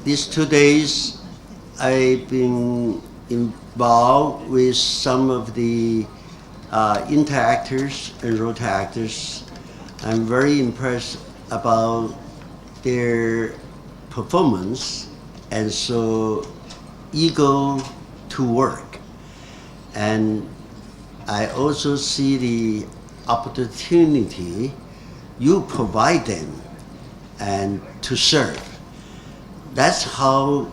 these 2 days, I've been involved with some of the interactors and rota actors. I'm very impressed about their performance and so eager to work. And I also see the opportunity you provide them and to serve. That's how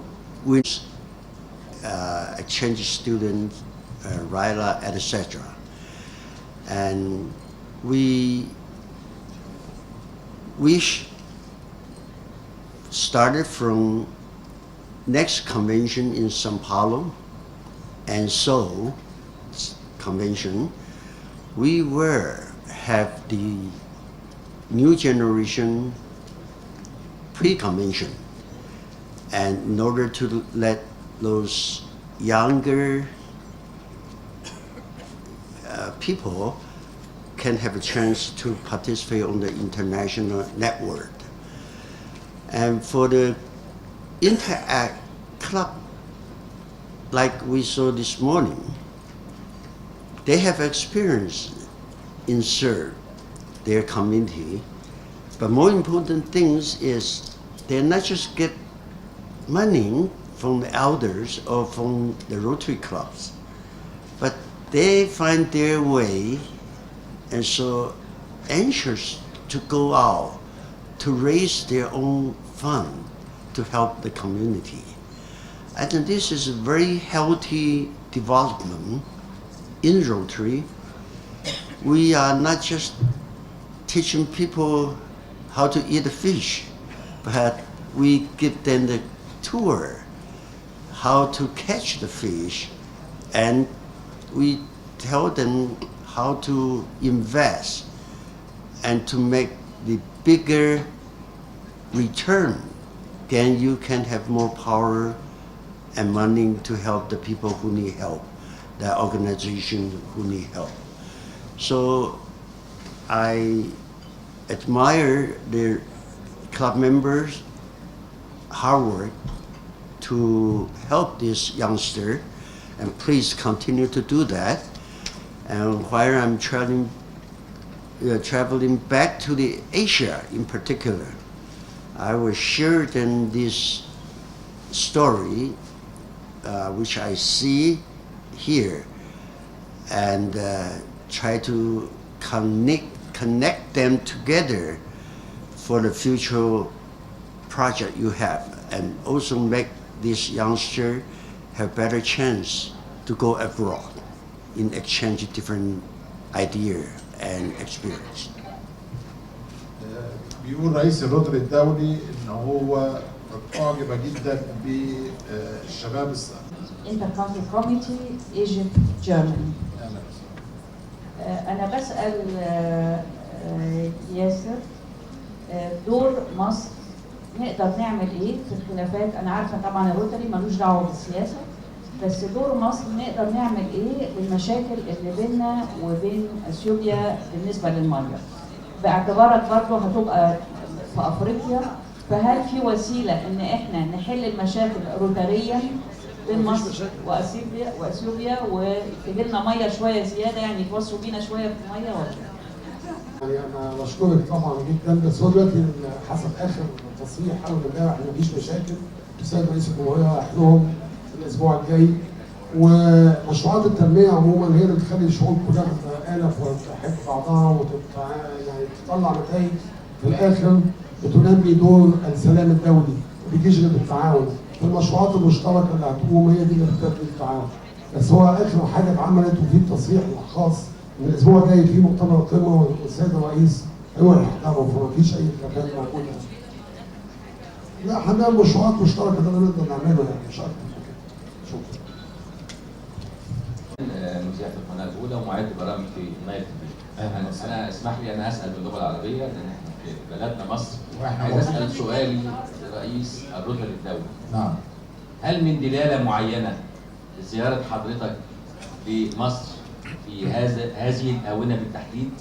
we exchange students, RILA, etc. And we started from next convention in São Paulo, and so convention, we will have the new generation pre-convention, and in order to let those younger people can have a chance to participate on the international network. And for the Interact Club, like we saw this morning, they have experience in serve their community, but more important things is they not just get money from the elders or from the Rotary clubs, but they find their way and so anxious to go out to raise their own fund to help the community. I think this is a very healthy development in Rotary. We are not just teaching people how to eat the fish, but we give them the tour how to catch the fish, and we tell them how to invest and to make the bigger return. Then you can have more power and money to help the people who need help, the organizations who need help. So I admire the club members' hard work to help this youngster, and please continue to do that. And while I'm traveling back to the Asia in particular, I will share them this story, which I see here, and try to connect them together for the future project you have, and also make this youngster have better chance to go abroad in exchange different idea and experience. بيقول رئيس الروتري الدولي ان هو معجب جدا بالشباب Intercountry Committee Egypt Germany. أنا بسأل ياسر دور مصر نقدر نعمل إيه في الخلافات؟ أنا عارفة طبعًا الروتري ملوش دعوة بالسياسة، بس دور مصر نقدر نعمل إيه بالمشاكل اللي بيننا وبين أثيوبيا بالنسبة للمياه؟ باعتبارك برضه هتبقى في أفريقيا، فهل في وسيلة إن إحنا نحل المشاكل روتريًا بين مصر واثيوبيا وتجي لنا ميه شويه زياده، يعني يتوصوا بينا شويه في الميه ولا؟ يعني انا بشكرك طبعا جدا، بس هو دلوقتي حسب اخر تصريح اول امبارح مفيش مشاكل، السيد رئيس الجمهوريه هيحلهم الاسبوع الجاي، ومشروعات التنميه عموما هي اللي بتخلي الشعوب كلها تتآلف وتحب بعضها يعني تطلع نتائج في الاخر بتنمي دور السلام الدولي، ما بيجيش غير بالتعاون. المشروعات المشتركه اللي هتقوم هي دي اللي بتبني التعاون. بس هو اخر حاجه اتعملت وفي تصريح خاص ان الاسبوع الجاي في مؤتمر قمه والسيد الرئيس هو اللي هيحضره، فما فيش اي خلافات موجوده. لا هنعمل مشروعات مشتركه ده اللي نقدر نعمله يعني مش اكتر من كده. شكرا. مذيع في القناه الاولى ومعد برامج في نايل تي في. انا اسمح لي انا اسال باللغه العربيه لان احنا في بلدنا مصر. عايز اسال سؤالي لرئيس الروتري الدولي. نعم. هل من دلاله معينه لزياره حضرتك لمصر في هذه الاونه بالتحديد؟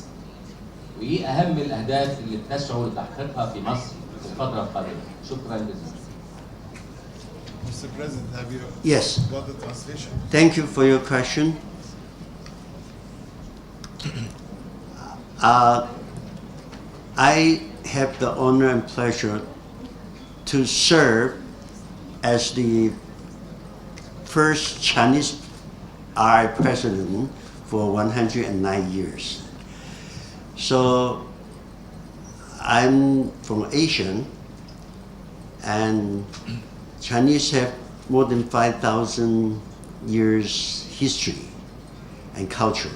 وايه اهم الاهداف اللي بتسعوا لتحقيقها في مصر في الفتره القادمه؟ شكرا جزيلا. Mr. President, have you Yes. got the translation? Thank you for your question. I have the honor and pleasure to serve as the first Chinese president for 109 years. So I'm from Asia, and Chinese have more than 5,000 years history and culture.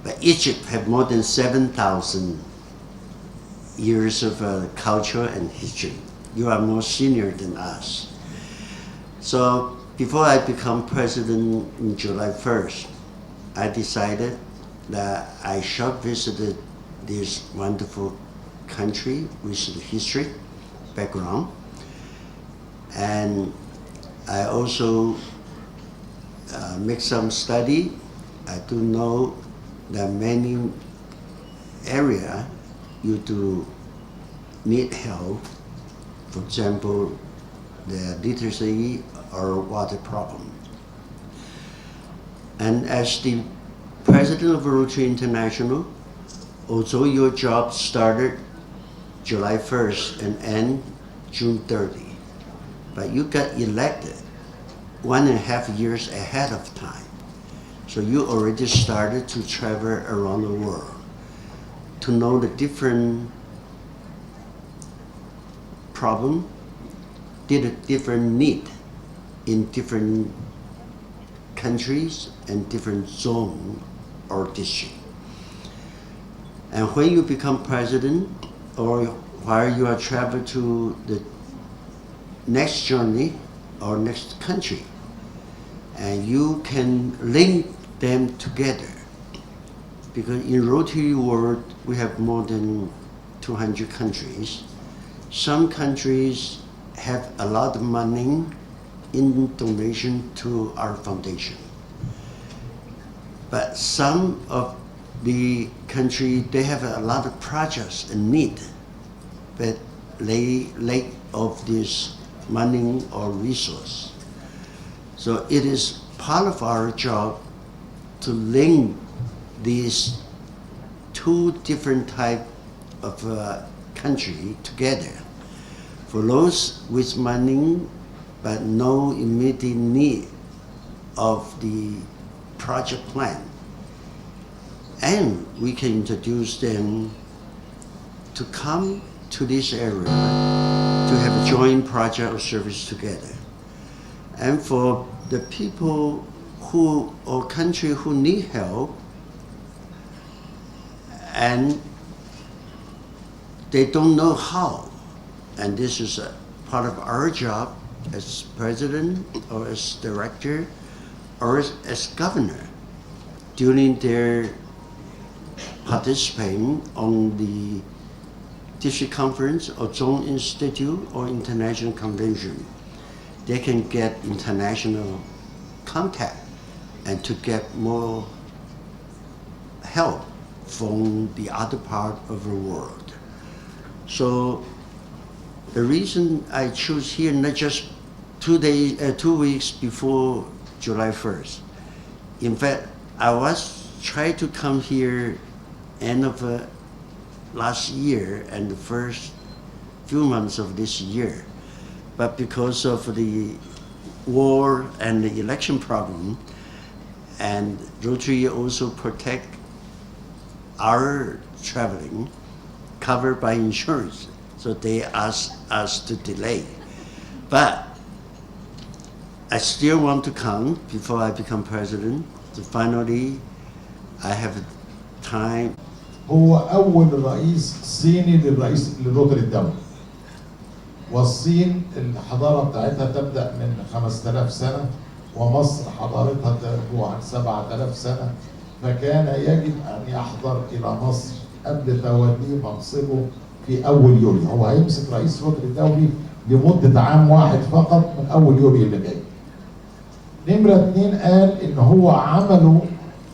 But Egypt have more than 7,000 years of culture and history. You are more senior than us. So before I become president in July 1st, I decided that I should visit this wonderful country with the history background. And I also make some study. I do know that many area you do need help. For example, the literacy or water problem. And as the president of Rotary International, although your job started July 1st and end June 30, but you got elected 1.5 years ahead of time. So you already started to travel around the world to know the different problem, different need in different countries and different zone or district. And when you become president, or while you are traveling to the next journey or next country, and you can link them together. Because in Rotary world, we have more than 200 countries. Some countries have a lot of money in donation to our foundation. But some of the country, they have a lot of projects and need, but they lack of this money or resource. So it is part of our job to link these two different type of country together. For those with money but no immediate need of the project plan, and we can introduce them to come to this area to have a joint project or service together. And for the people who or country who need help and they don't know how, and this is a part of our job as president or as director or as governor during their participating on the district conference or zone institute or international convention. They can get international contact and to get more help from the other part of the world. So the reason I choose here, not just 2 weeks before July 1st. In fact, I was trying to come here end of last year and the first few months of this year. But because of the war and the election problem, and Rotary also protect our traveling covered by insurance, so they asked us to delay. But I still want to come before I become president. So finally, I have time. هو أول رئيس صيني للروتري الدولي. والصين الحضارة بتاعتها تبدأ من 5000 سنة، ومصر حضارتها تبدو عن 7000 سنة، فكان يجب أن يحضر إلى مصر قبل توليه منصبه في أول يوليو. هو هيمسك رئيس الروتري الدولي لمدة عام واحد فقط من أول يوليو اللي جاي. نمرة 2 قال إن هو عمله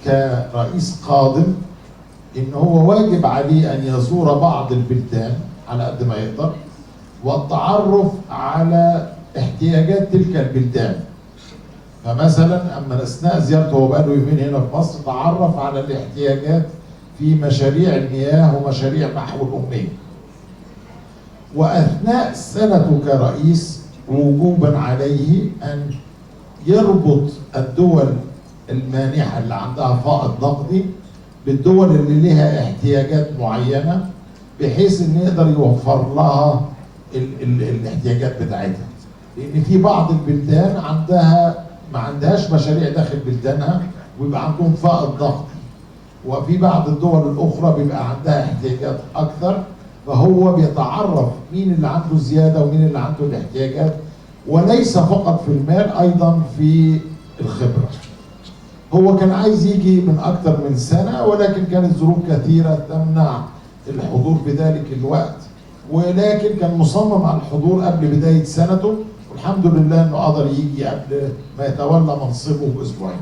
كرئيس قادم إن هو واجب عليه أن يزور بعض البلدان على قد ما يقدر، والتعرف على احتياجات تلك البلدان. فمثلا اما اثناء زيارته هو بقاله يومين هنا في مصر تعرف على الاحتياجات في مشاريع المياه ومشاريع محو الأمية. واثناء سنته كرئيس وجوبا عليه ان يربط الدول المانحه اللي عندها فائض نقدي بالدول اللي لها احتياجات معينه، بحيث ان يقدر يوفر لها الاحتياجات بتاعتها. لان في بعض البلدان ما عندهاش مشاريع داخل بلدانها ويبقى عندهم فائض نقدي، وفي بعض الدول الاخرى بيبقى عندها احتياجات اكثر، فهو بيتعرف مين اللي عنده زياده ومين اللي عنده الاحتياجات، وليس فقط في المال، ايضا في الخبره. هو كان عايز يجي من اكثر من سنه، ولكن كانت ظروف كثيره تمنع الحضور في ذلك الوقت، ولكن كان مصمم على الحضور قبل بدايه سنته، والحمد لله انه قدر يجي قبل ما يتولى منصبه باسبوعين.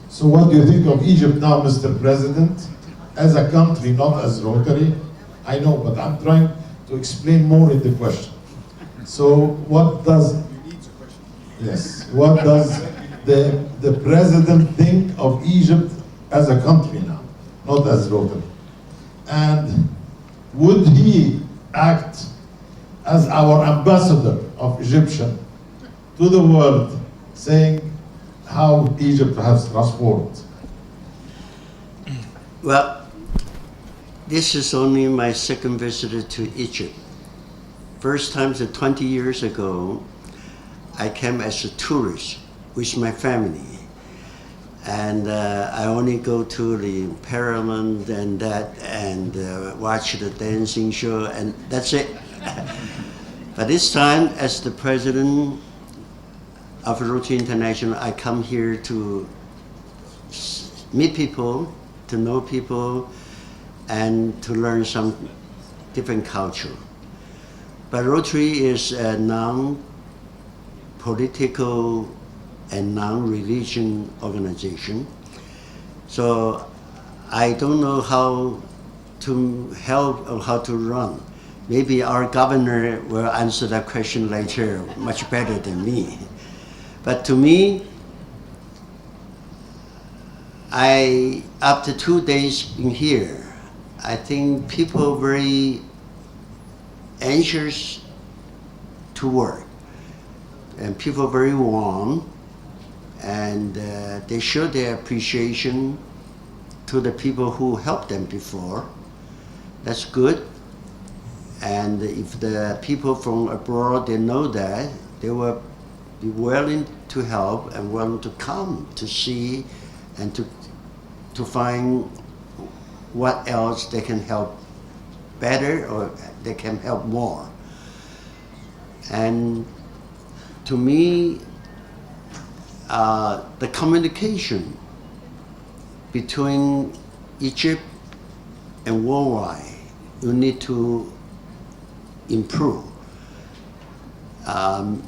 So what do you think of Egypt now, Mr. President, as a country, not as Rotary? I know, but I'm trying to explain more in the question. So what does the president think of Egypt as a country now, not as Rotary? And would he act as our ambassador of Egyptian to the world, saying how Egypt has transformed? Well, this is only my second visit to Egypt. First time 20 years ago, I came as a tourist with my family. And I only go to the Parliament and watch the dancing show, and that's it. But this time, as the president of Rotary International, I come here to meet people, to know people, and to learn some different culture. But Rotary is a non-political and non-religion organization. So I don't know how to help or how to run. Maybe our governor will answer that question later much better than me. But to me, after 2 days in here, I think people are very anxious to work, and people are very warm, and they show their appreciation to the people who helped them before. That's good. And if the people from abroad, they know that, they will be willing to help and willing to come to see and to find what else they can help better or they can help more. And to me, the communication between Egypt and worldwide, you need to improve.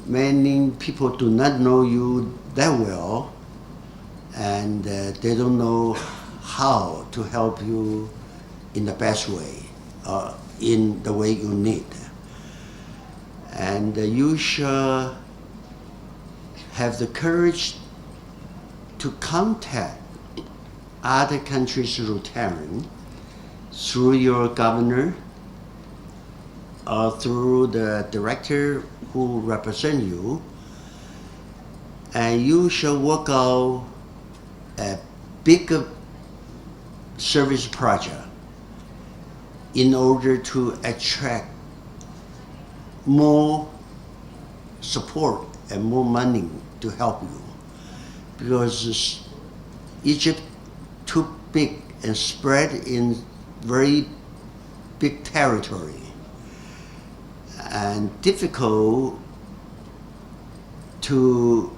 Many people do not know you that well, and they don't know how to help you in the best way, in the way you need. And you should have the courage to contact other countries' Rotarian through your governor or through the director who represent you, and you should work out a bigger service project in order to attract more support and more money to help you, because Egypt too big and spread in very big territory and difficult to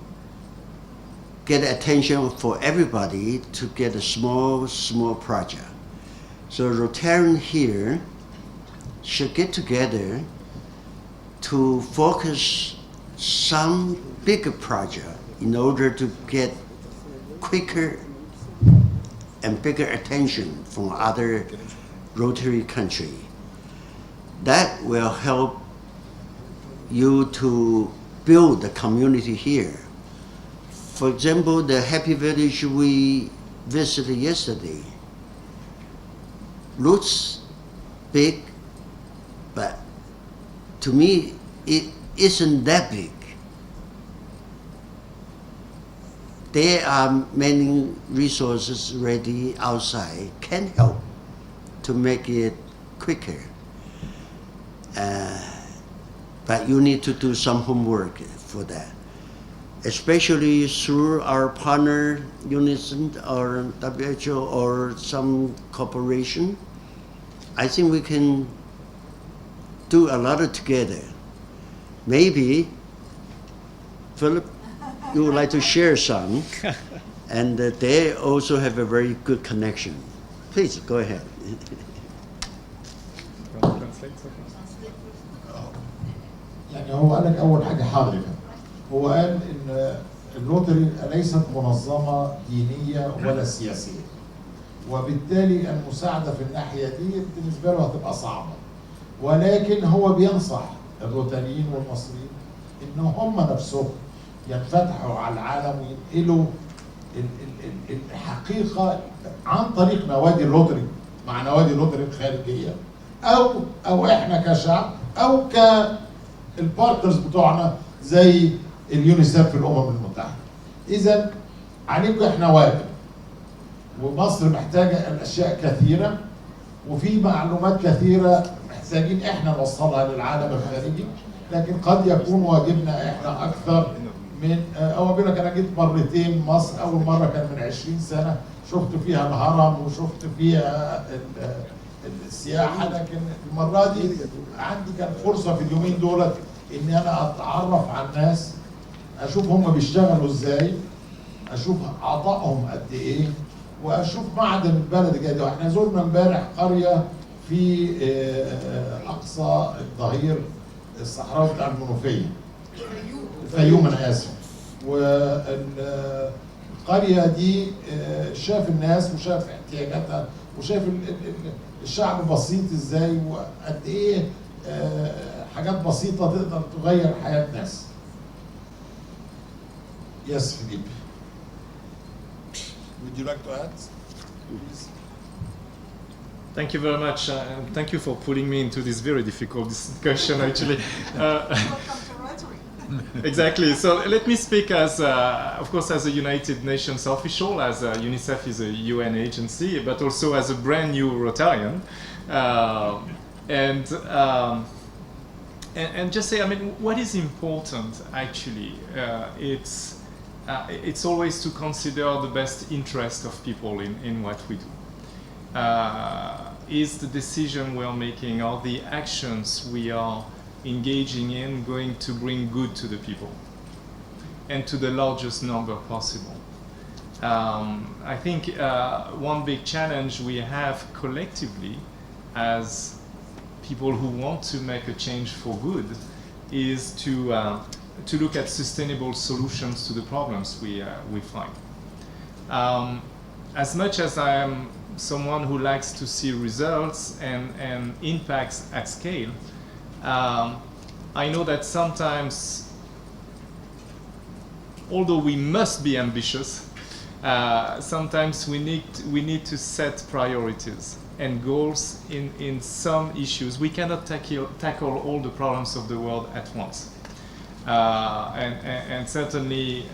get attention for everybody to get a small project. So Rotarian here should get together to focus some bigger project in order to get quicker and bigger attention from other Rotary country. That will help you to build the community here. For example, the Happy Village we visited yesterday looks big, but to me, it isn't that big. There are many resources ready outside, can help to make it quicker. But you need to do some homework for that, especially through our partner UNICEF or WHO or some corporation. I think we can do a lot of together. Maybe, Philip, you would like to share some, and they also have a very good connection. Please, go ahead. يعني هو قال لك أول حاجة حاضرة. هو قال إن الروتري ليست منظمة دينية ولا سياسية، وبالتالي المساعدة في الناحية دي بالنسبة له هتبقى صعبة، ولكن هو بينصح الروتريين والمصريين إن هم نفسهم ينفتحوا على العالم وينقلوا الحقيقة عن طريق نوادي الروتري مع نوادي الروتري الخارجية، أو إحنا كشعب أو كالبارتنرز بتوعنا زي اليونيسيف في الأمم المتحدة. إذا عليكم إحنا واجب، ومصر محتاجة الأشياء كثيرة، وفي معلومات كثيرة محتاجين إحنا نوصلها للعالم الخارجي، لكن قد يكون واجبنا إحنا أكثر من أول بيقول لك أنا جيت مرتين مصر، أول مرة كان من 20 سنة شفت فيها الهرم وشفت فيها السياحة، لكن المرة دي عندي كان فرصة في اليومين دولت إن أنا أتعرف على الناس، أشوف هم بيشتغلوا إزاي، أشوف عطائهم قد إيه، وأشوف معدن البلد جديد. وإحنا زرنا امبارح قرية في أقصى الظهير الصحراوي بتاع المنوفية، الفيوم أنا آسف. والقرية دي شاف الناس وشاف احتياجاتها وشاف الشعب بسيط ازاي، وقد ايه حاجات بسيطة تقدر تغير حياة ناس. Yes, Philippe. Would you like to add? Please. Thank you very much, and thank you for putting me into this very difficult discussion, actually. Exactly. So let me speak as, of course, as a United Nations official, as UNICEF is a UN agency, but also as a brand new Rotarian. And just say, I mean, what is important, actually, it's always to consider the best interest of people in what we do. Is the decision we are making or the actions we are engaging in going to bring good to the people and to the largest number possible? I think one big challenge we have collectively as people who want to make a change for good is to look at sustainable solutions to the problems we find. As much as I am someone who likes to see results and impacts at scale, I know that sometimes, although we must be ambitious, sometimes we need to set priorities and goals in some issues. We cannot tackle all the problems of the world at once, and certainly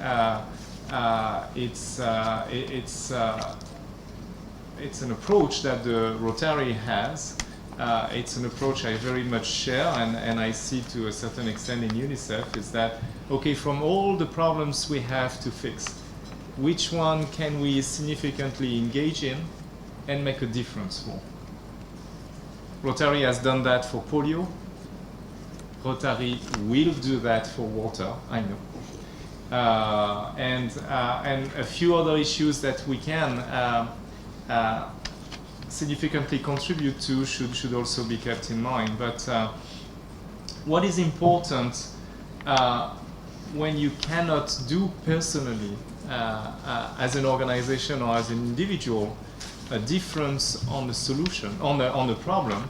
it's an approach that the Rotary has. It's an approach I very much share, and I see to a certain extent in UNICEF, is that, okay, from all the problems we have to fix, which one can we significantly engage in and make a difference for? Rotary has done that for polio. Rotary will do that for water, I know. And a few other issues that we can significantly contribute to should also be kept in mind. But what is important when you cannot do personally as an organization or as an individual a difference on the solution, on the problem,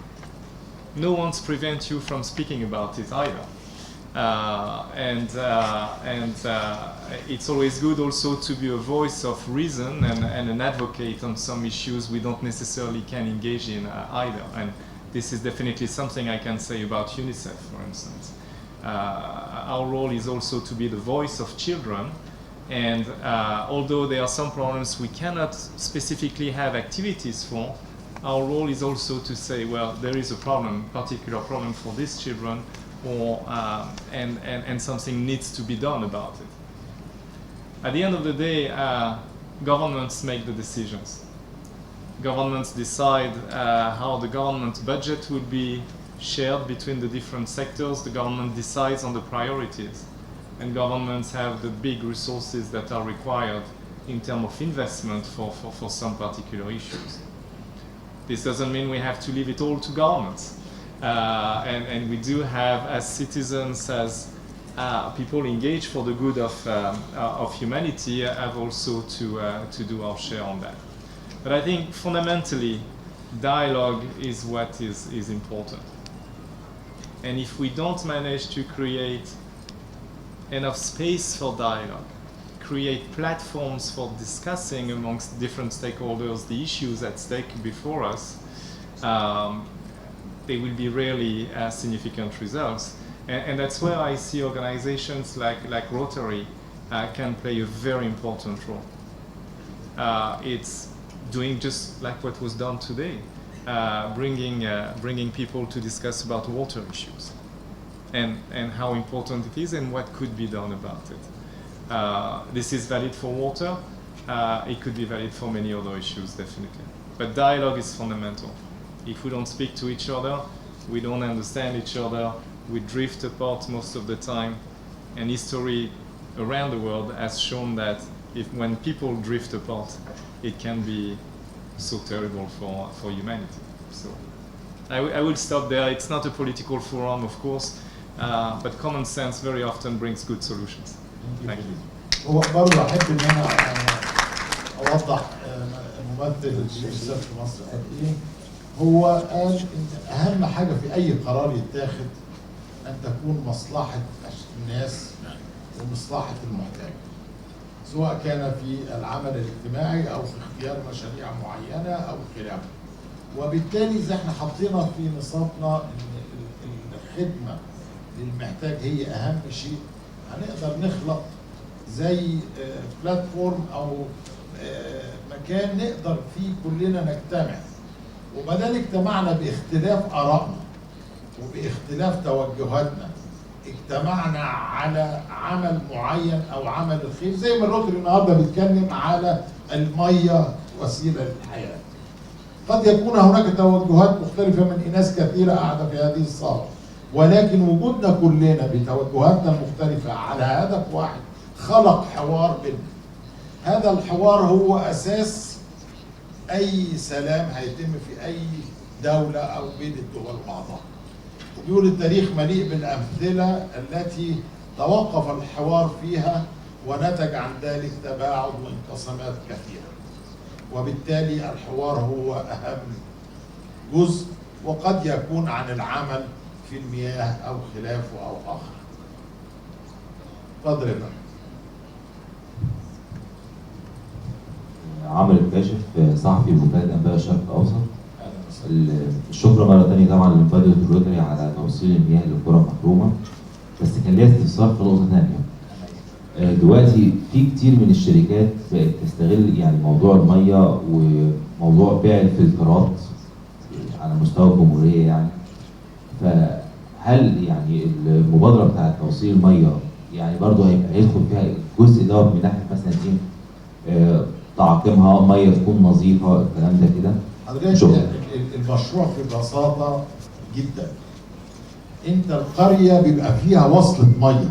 no one's prevent you from speaking about it either. It's always good also to be a voice of reason and an advocate on some issues we don't necessarily can engage in either. And this is definitely something I can say about UNICEF, for instance. Our role is also to be the voice of children, and although there are some problems we cannot specifically have activities for, our role is also to say, well, there is a problem, particular problem for these children, or and something needs to be done about it. At the end of the day, governments make the decisions. Governments decide how the government budget will be shared between the different sectors. The government decides on the priorities, and governments have the big resources that are required in terms of investment for some particular issues. This doesn't mean we have to leave it all to governments. And we do have, as citizens, as people engaged for the good of humanity, have also to do our share on that. But I think fundamentally, dialogue is what is important. And if we don't manage to create enough space for dialogue, create platforms for discussing amongst different stakeholders the issues at stake before us, there will be really significant results. And that's where I see organizations like Rotary can play a very important role. It's doing just like what was done today, bringing people to discuss about water issues and how important it is and what could be done about it. This is valid for water. It could be valid for many other issues, definitely. But dialogue is fundamental. If we don't speak to each other, we don't understand each other, we drift apart most of the time. And history around the world has shown that when people drift apart, it can be so terrible for humanity. So I will stop there. It's not a political forum, of course, but common sense very often brings good solutions. Thank you. هو برضه احب ان انا اوضح ممثل اليونيسف في مصر قال ايه. هو قال ان اهم حاجه في اي قرار يتاخد ان تكون مصلحه الناس ومصلحه المحتاج، سواء كان في العمل الاجتماعي او في اختيار مشاريع معينه او خلافه. وبالتالي اذا احنا حطينا في نصابنا ان الخدمه للمحتاج هي اهم شيء، هنقدر نخلق زي بلاتفورم او مكان نقدر فيه كلنا نجتمع. وما دام اجتمعنا باختلاف ارائنا وباختلاف توجهاتنا، اجتمعنا على عمل معين او عمل الخير، زي ما الروتري النهارده بيتكلم على الميه وسيله للحياه. قد يكون هناك توجهات مختلفه من ناس كثيره قاعده في هذه الصاله، ولكن وجودنا كلنا بتوجهاتنا المختلفه على هدف واحد خلق حوار بيننا. هذا الحوار هو اساس اي سلام هيتم في اي دوله او بين الدول بعضها. يقول التاريخ مليء بالامثله التي توقف الحوار فيها ونتج عن ذلك تباعد وانقسامات كثيره. وبالتالي الحوار هو اهم جزء، وقد يكون عن العمل في المياه او خلافه او اخر. اتفضل يا فندم. عمرو الكاشف، صحفي بوكالة أنباء الشرق الأوسط. الشكر مرة ثانية طبعا لمبادرة الروتري على توصيل المياه للقرى المحرومة. بس كان ليا استفسار في نقطة ثانية. دلوقتي في كتير من الشركات بقت تستغل يعني موضوع المية وموضوع بيع الفلترات على مستوى الجمهورية يعني. فهل يعني المبادرة بتاعت توصيل المية يعني برضه هيدخل فيها الجزء دوت من ناحية مثلا ايه؟ تعقيمها، ميه تكون نظيفه، الكلام ده كده؟ حضرتك المشروع في بساطه جدا. انت القريه بيبقى فيها وصله ميه.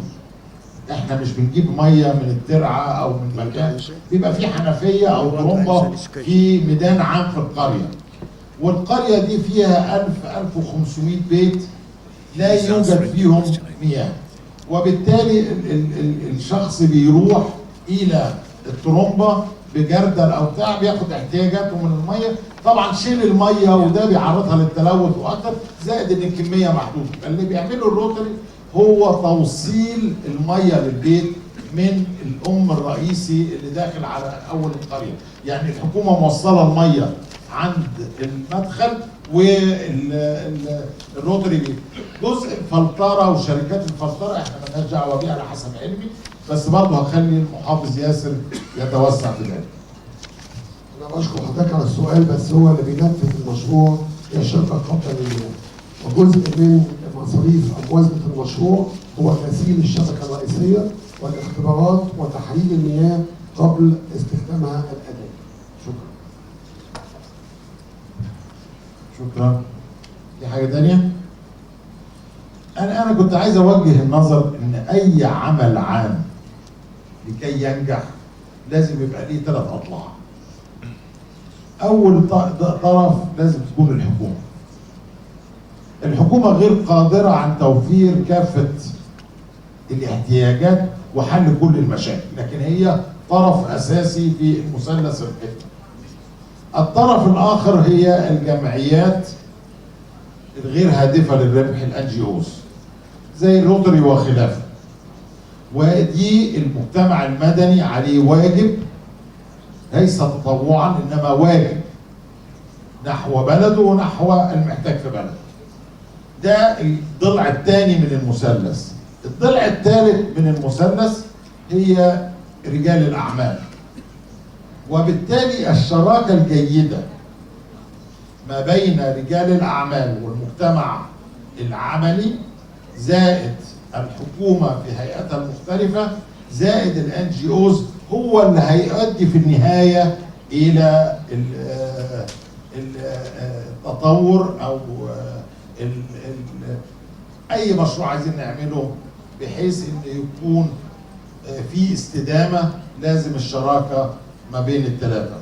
احنا مش بنجيب ميه من الترعه او من مكان، بيبقى في حنفيه او طرمبه في ميدان عام في القريه. والقريه دي فيها 1500 بيت لا يوجد فيهم مياه. وبالتالي الشخص بيروح الى الطرمبه بجردل او بتاع، بياخد احتياجاته من الميه. طبعا شيل الميه وده بيعرضها للتلوث واكتر، زائد ان الكميه محدوده. اللي بيعمله الروتري هو توصيل الميه للبيت من الام الرئيسي اللي داخل على اول القريه. يعني الحكومه موصله الميه عند المدخل والروتري بيت. جزء الفلتره وشركات الفلتره احنا مالناش دعوه بيها على حسب علمي، بس برضه هخلي المحافظ ياسر يتوسع في ذلك. انا بشكر حضرتك على السؤال، بس هو اللي بينفذ المشروع هي الشركه القابله للمياه، وجزء من مصاريف او موازنه المشروع هو غسيل الشبكه الرئيسيه والاختبارات وتحليل المياه قبل استخدامها الادمي. شكرا. شكرا. في حاجه ثانيه؟ انا كنت عايز اوجه النظر ان اي عمل عام لكي ينجح لازم يبقى ليه 3 اضلاع. اول طرف لازم تكون الحكومه. الحكومه غير قادره عن توفير كافه الاحتياجات وحل كل المشاكل، لكن هي طرف اساسي في المثلث الخدمي. الطرف الاخر هي الجمعيات الغير هادفه للربح، الان جي اوز زي الروتري وخلافه. ودي المجتمع المدني عليه واجب ليس تطوعا انما واجب نحو بلده ونحو المحتاج في بلده. ده الضلع الثاني من المثلث. الضلع الثالث من المثلث هي رجال الاعمال. وبالتالي الشراكه الجيده ما بين رجال الاعمال والمجتمع العملي زائد الحكومه في هيئاتها المختلفه زائد الان جي اوز هو اللي هيؤدي في النهايه الى التطور او اي مشروع عايزين نعمله بحيث ان يكون في استدامه. لازم الشراكه ما بين الثلاثه.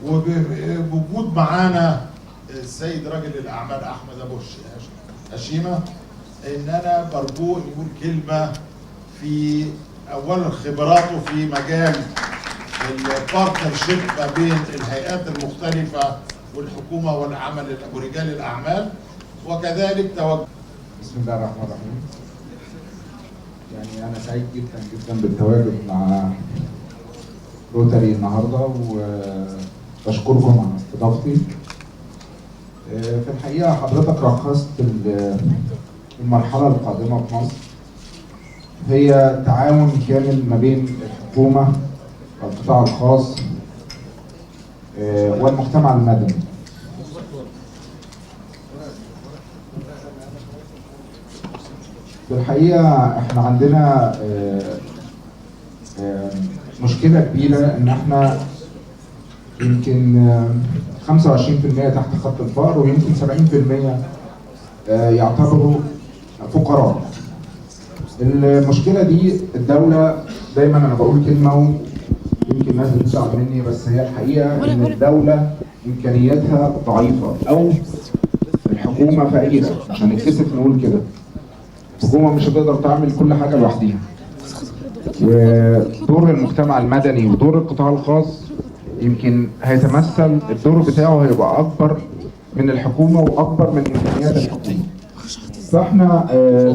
وبوجود معانا السيد راجل الاعمال احمد ابو هشيمه ان انا برجوه يقول كلمه في اولا خبراته في مجال البارتنرشيب ما بين الهيئات المختلفه والحكومه والعمل ورجال الاعمال، وكذلك توجه. بسم الله الرحمن الرحيم. يعني انا سعيد جدا جدا بالتواجد مع روتري النهارده، وبشكركم على استضافتي. في الحقيقه حضرتك رخصت المرحله القادمه في مصر هي تعاون كامل ما بين الحكومه والقطاع الخاص والمجتمع المدني. في الحقيقه احنا عندنا مشكله كبيره ان احنا يمكن 25% تحت خط الفقر، ويمكن 70% يعتبروا فقراء. المشكله دي الدوله دايما انا بقول كلمه ويمكن الناس بتزعل مني، بس هي الحقيقه ان الدوله امكانياتها ضعيفه او الحكومه فقيره، مش هنتكسف نقول كده. الحكومه مش هتقدر تعمل كل حاجه لوحدها. ودور المجتمع المدني ودور القطاع الخاص يمكن هيتمثل الدور بتاعه هيبقى اكبر من الحكومه واكبر من امكانيات الحكومه. فاحنا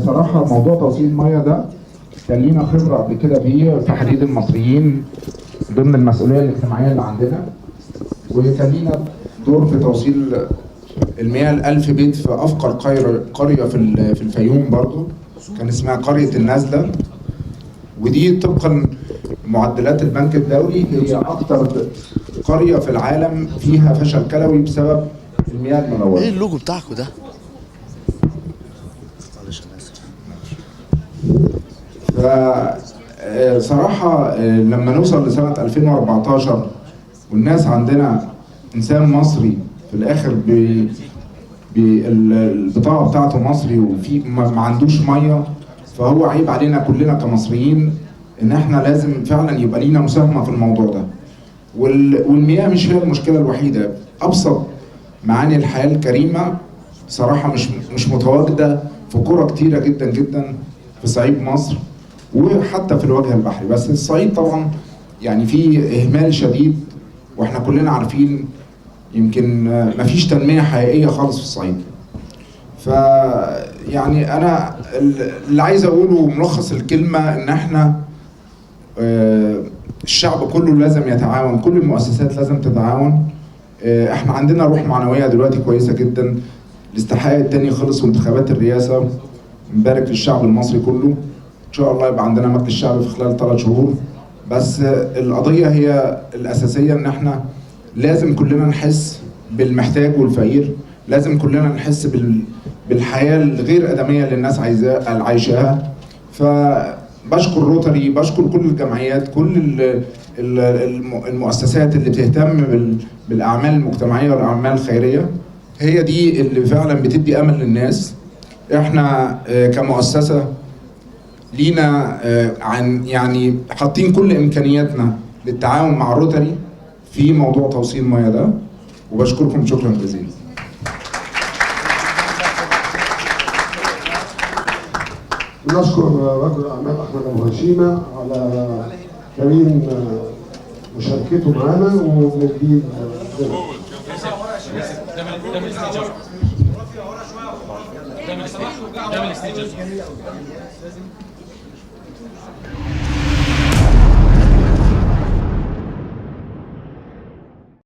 صراحه موضوع توصيل الميه ده كان لينا خبره قبل كده فيه في حديد المصريين ضمن المسؤوليه الاجتماعيه اللي عندنا، وكان لينا دور في توصيل المياه ل1000 بيت في افقر قريه في الفيوم برضو، كان اسمها قريه النازله. ودي طبقا معدلات البنك الدولي هي اكتر قريه في العالم فيها فشل كلوي بسبب المياه الملوثه. ايه اللوجو بتاعكم ده؟ فصراحه لما نوصل لسنه 2014 والناس عندنا انسان مصري في الاخر بالبطاقه بتاعته مصري وفي ما عندوش ميه، فهو عيب علينا كلنا كمصريين ان احنا لازم فعلا يبقى لينا مساهمه في الموضوع ده. والمياه مش هي المشكله الوحيده، ابسط معاني الحياه الكريمه صراحه مش متواجده في قرى كتيره جدا جدا في صعيد مصر وحتى في الوجه البحري. بس الصعيد طبعا يعني فيه اهمال شديد، واحنا كلنا عارفين يمكن مفيش تنميه حقيقيه خالص في الصعيد. يعني انا اللي عايز اقوله ملخص الكلمه ان احنا الشعب كله لازم يتعاون، كل المؤسسات لازم تتعاون. احنا عندنا روح معنويه دلوقتي كويسه جدا. الاستحقاق التاني خلص وانتخابات الرئاسه، نبارك للشعب المصري كله. ان شاء الله يبقى عندنا مجلس الشعب في خلال 3 شهور. بس القضيه هي الاساسيه ان احنا لازم كلنا نحس بالمحتاج والفقير، لازم كلنا نحس بالحياه الغير ادميه اللي الناس عايشاها. فبشكر روتري، بشكر كل الجمعيات، كل المؤسسات اللي بتهتم بالاعمال المجتمعيه والاعمال الخيريه. هي دي اللي فعلا بتدي امل للناس. احنا كمؤسسه لينا يعني حاطين كل امكانياتنا للتعاون مع روتري في موضوع توصيل المياه ده، وبشكركم شكرا جزيلا. نشكر رجل الاعمال احمد ابو هشيمه على كريم مشاركته معانا وبنديه قدام الاستيج